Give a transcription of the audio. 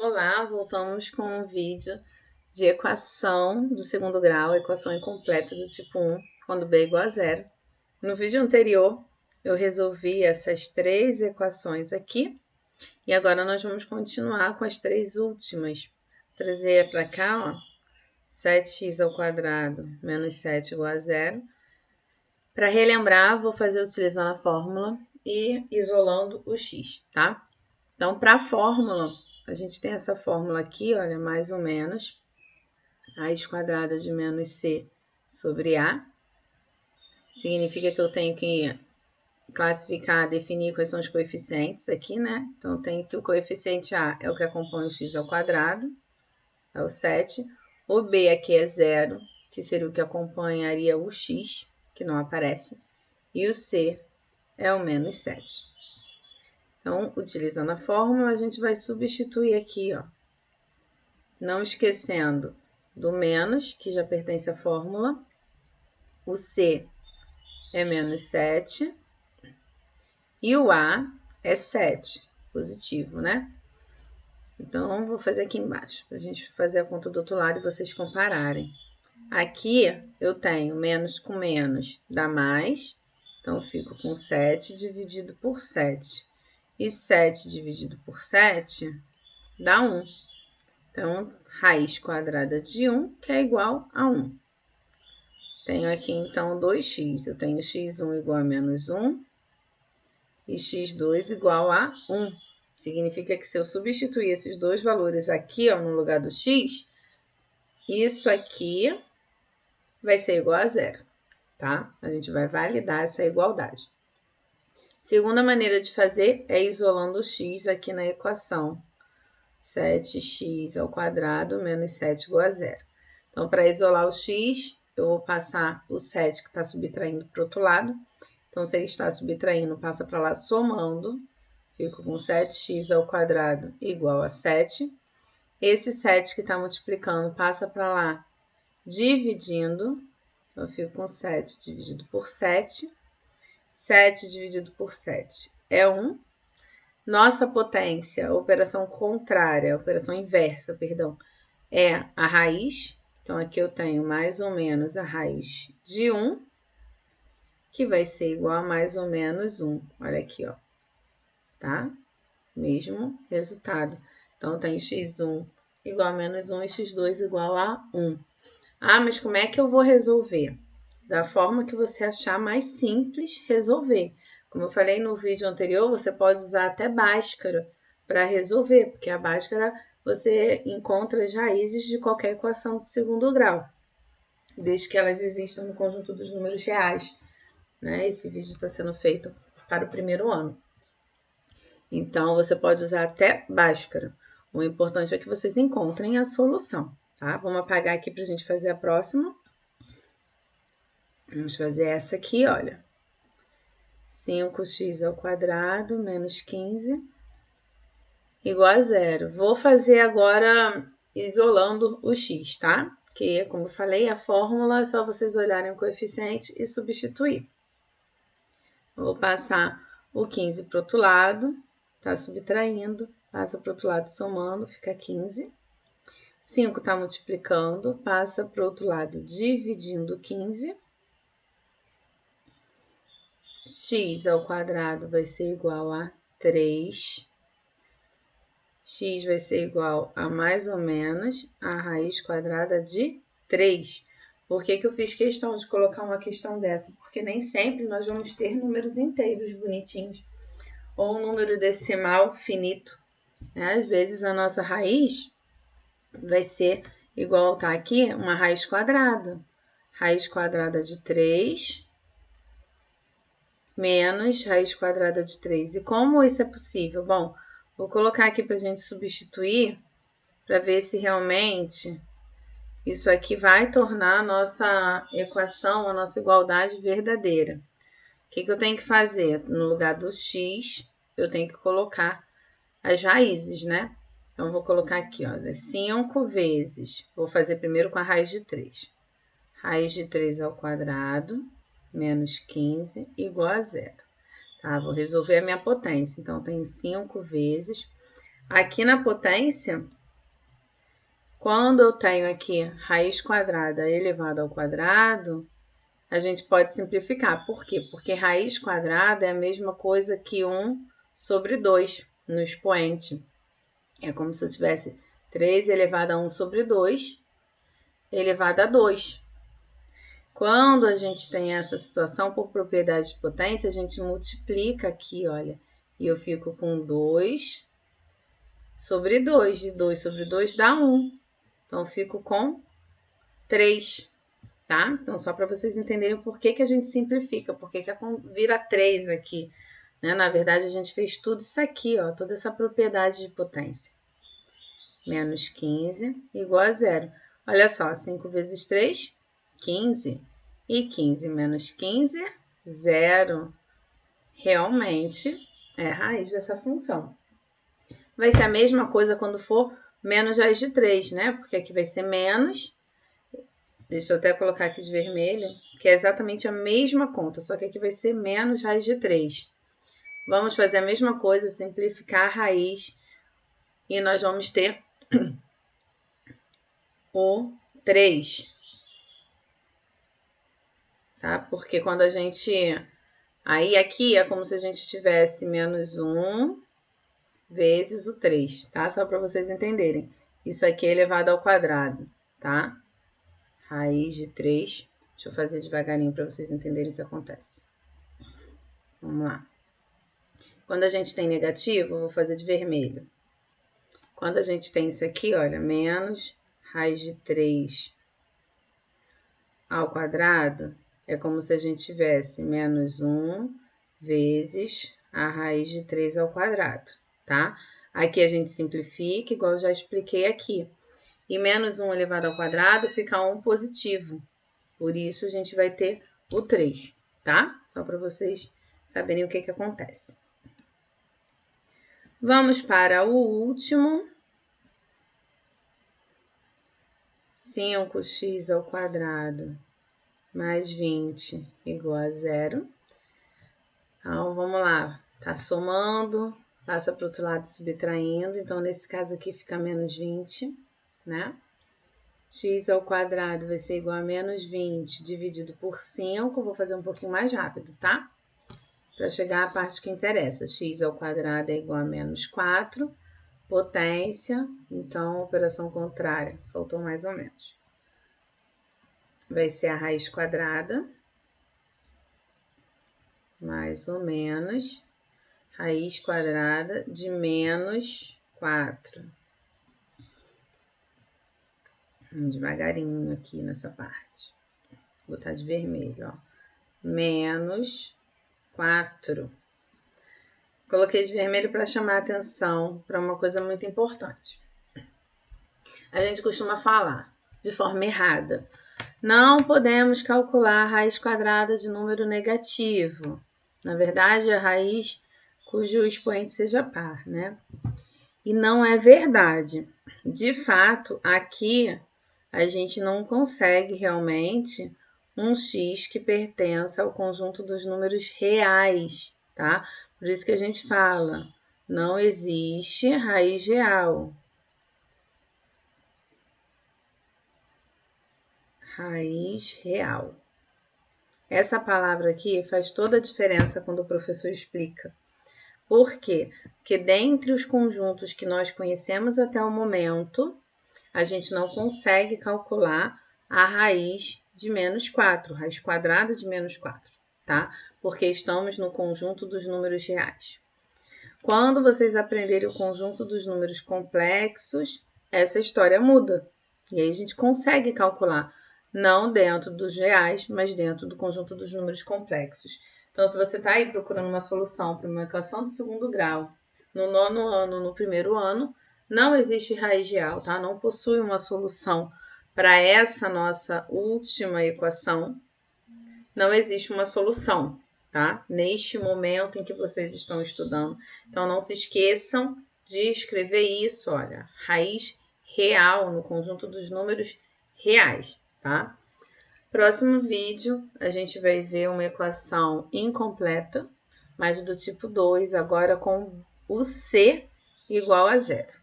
Olá, voltamos com um vídeo de equação do segundo grau, equação incompleta do tipo 1, quando b é igual a zero. No vídeo anterior, eu resolvi essas três equações aqui, e agora nós vamos continuar com as três últimas. Trazer para cá, ó, 7x ao quadrado menos 7 igual a zero. Para relembrar, vou fazer utilizando a fórmula e isolando o x, tá? Então, para a fórmula, a gente tem essa fórmula aqui, olha, mais ou menos, raiz quadrada de menos c sobre a. Significa que eu tenho que classificar, definir quais são os coeficientes aqui, né? Então, eu tenho que o coeficiente a é o que acompanha o x ao quadrado, é o 7. O b aqui é zero, que seria o que acompanharia o x, que não aparece. E o c é o menos 7. Então, utilizando a fórmula, a gente vai substituir aqui, ó. Não esquecendo do menos, que já pertence à fórmula. O C é menos 7. E o A é 7, positivo, né? Então, vou fazer aqui embaixo, para a gente fazer a conta do outro lado e vocês compararem. Aqui, eu tenho menos com menos, dá mais. Então, eu fico com 7 dividido por 7. E 7 dividido por 7 dá 1. Então, raiz quadrada de 1, que é igual a 1. Tenho aqui, então, 2x. Eu tenho x1 igual a menos 1 e x2 igual a 1. Significa que se eu substituir esses dois valores aqui, ó, no lugar do x, isso aqui vai ser igual a zero, tá? A gente vai validar essa igualdade. Segunda maneira de fazer é isolando o x aqui na equação. 7x ao quadrado menos 7 igual a zero. Então, para isolar o x, eu vou passar o 7 que está subtraindo para o outro lado. Então, se ele está subtraindo, passa para lá somando. Fico com 7x ao quadrado igual a 7. Esse 7 que está multiplicando passa para lá dividindo. Então, eu fico com 7 dividido por 7. 7 dividido por 7 é 1. Nossa potência, operação contrária, operação inversa, perdão, é a raiz. Então, aqui eu tenho mais ou menos a raiz de 1, que vai ser igual a mais ou menos 1. Olha aqui, ó. Tá? Mesmo resultado. Então, eu tenho x1 igual a menos 1 e x2 igual a 1. Ah, mas como é que eu vou resolver? Da forma que você achar mais simples resolver. Como eu falei no vídeo anterior, você pode usar até Bhaskara para resolver, porque a Bhaskara você encontra as raízes de qualquer equação de segundo grau, desde que elas existam no conjunto dos números reais. Né? Esse vídeo está sendo feito para o primeiro ano. Então, você pode usar até Bhaskara. O importante é que vocês encontrem a solução, tá? Vamos apagar aqui para a gente fazer a próxima. Vamos fazer essa aqui, olha. 5x ao quadrado menos 15 igual a zero. Vou fazer agora isolando o x, tá? Porque, como eu falei, a fórmula é só vocês olharem o coeficiente e substituir. Vou passar o 15 para o outro lado, tá subtraindo, passa para o outro lado somando, fica 15. 5 tá multiplicando, passa para o outro lado dividindo 15. X ao quadrado vai ser igual a 3. X vai ser igual a mais ou menos a raiz quadrada de 3. Por que eu fiz questão de colocar uma questão dessa? Porque nem sempre nós vamos ter números inteiros bonitinhos ou um número decimal finito. Né? Às vezes a nossa raiz vai ser igual, tá aqui, uma raiz quadrada. Raiz quadrada de 3 menos raiz quadrada de 3. E como isso é possível? Bom, vou colocar aqui para a gente substituir, para ver se realmente isso aqui vai tornar a nossa equação, a nossa igualdade verdadeira. O que eu tenho que fazer? No lugar do x, eu tenho que colocar as raízes, né? Então, vou colocar aqui, ó, 5 vezes, vou fazer primeiro com a raiz de 3. Raiz de 3 ao quadrado, menos 15, igual a zero. Tá? Vou resolver a minha potência. Então, eu tenho 5 vezes Aqui na potência, quando eu tenho aqui raiz quadrada elevada ao quadrado, a gente pode simplificar. Por quê? Porque raiz quadrada é a mesma coisa que 1 sobre 2 no expoente. É como se eu tivesse 3 elevado a 1 sobre 2 elevado a 2. Quando a gente tem essa situação, por propriedade de potência, a gente multiplica aqui, olha. E eu fico com 2 sobre 2. De 2 sobre 2 dá 1. Então, eu fico com 3, tá? Então, só para vocês entenderem por que a gente simplifica, por que vira 3 aqui. Né? Na verdade, a gente fez tudo isso aqui, ó, toda essa propriedade de potência. Menos 15 igual a 0. Olha só, 5 vezes 3, 15. E 15 menos 15, 0. Realmente é a raiz dessa função. Vai ser a mesma coisa quando for menos raiz de 3, né? Porque aqui vai ser menos. Deixa eu até colocar aqui de vermelho, que é exatamente a mesma conta, só que aqui vai ser menos raiz de 3. Vamos fazer a mesma coisa, simplificar a raiz, e nós vamos ter o 3. Tá? Porque quando a gente... Aí aqui é como se a gente tivesse menos 1 vezes o 3, tá? Só para vocês entenderem. Isso aqui é elevado ao quadrado, tá? Raiz de 3. Deixa eu fazer devagarinho para vocês entenderem o que acontece. Vamos lá. Quando a gente tem negativo, eu vou fazer de vermelho. Quando a gente tem isso aqui, olha, menos raiz de 3 ao quadrado, é como se a gente tivesse menos 1 vezes a raiz de 3 ao quadrado, tá? Aqui a gente simplifica, igual eu já expliquei aqui. E menos 1 elevado ao quadrado fica 1 positivo. Por isso, a gente vai ter o 3, tá? Só para vocês saberem o que acontece. Vamos para o último. 5x ao quadrado mais 20 igual a 0. Então, vamos lá. Tá somando, passa para o outro lado subtraindo. Então, nesse caso aqui fica menos 20, né? X ao quadrado vai ser igual a menos 20 dividido por 5. Vou fazer um pouquinho mais rápido, tá? Para chegar à parte que interessa. X ao quadrado é igual a menos 4. Potência, então, operação contrária. Faltou mais ou menos. Vai ser a raiz quadrada, mais ou menos, raiz quadrada de menos 4. Vamos devagarinho aqui nessa parte. Vou botar de vermelho, ó. Menos 4. Coloquei de vermelho para chamar a atenção para uma coisa muito importante. A gente costuma falar de forma errada. Não podemos calcular a raiz quadrada de número negativo. Na verdade, a raiz cujo expoente seja par, né? E não é verdade. De fato, aqui a gente não consegue realmente um x que pertença ao conjunto dos números reais, tá? Por isso que a gente fala, não existe raiz real. Raiz real. Essa palavra aqui faz toda a diferença quando o professor explica. Por quê? Porque dentre os conjuntos que nós conhecemos até o momento, a gente não consegue calcular a raiz de menos 4, raiz quadrada de menos 4, tá? Porque estamos no conjunto dos números reais. Quando vocês aprenderem o conjunto dos números complexos, essa história muda. E aí a gente consegue calcular, não dentro dos reais, mas dentro do conjunto dos números complexos. Então, se você está aí procurando uma solução para uma equação de segundo grau, no nono ano, no primeiro ano, não existe raiz real, tá? Não possui uma solução para essa nossa última equação. Não existe uma solução, tá? Neste momento em que vocês estão estudando. Então, não se esqueçam de escrever isso, olha, raiz real no conjunto dos números reais, tá? Próximo vídeo, a gente vai ver uma equação incompleta, mas do tipo 2, agora com o C igual a zero.